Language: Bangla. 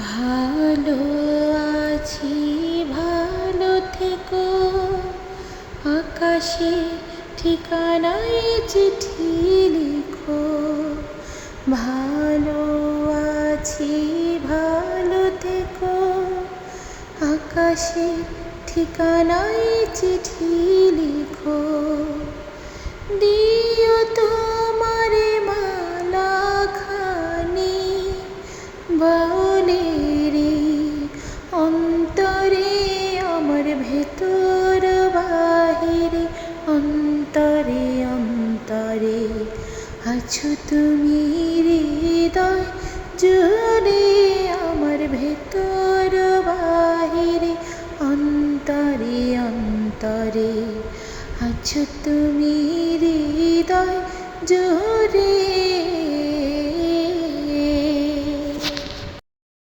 ভালো আছি ভালো থেকো, আকাশে ঠিকানায় চিঠি লিখো। ভালো আছি ভালো থেকো, আকাশে ঠিকানায় চিঠি লিখো। দিও তোমারে মালা খানি বনেরি অন্তরে, আমার ভেতর বাহিরে, অন্তরে অন্তরে আছো তুমি হৃদয়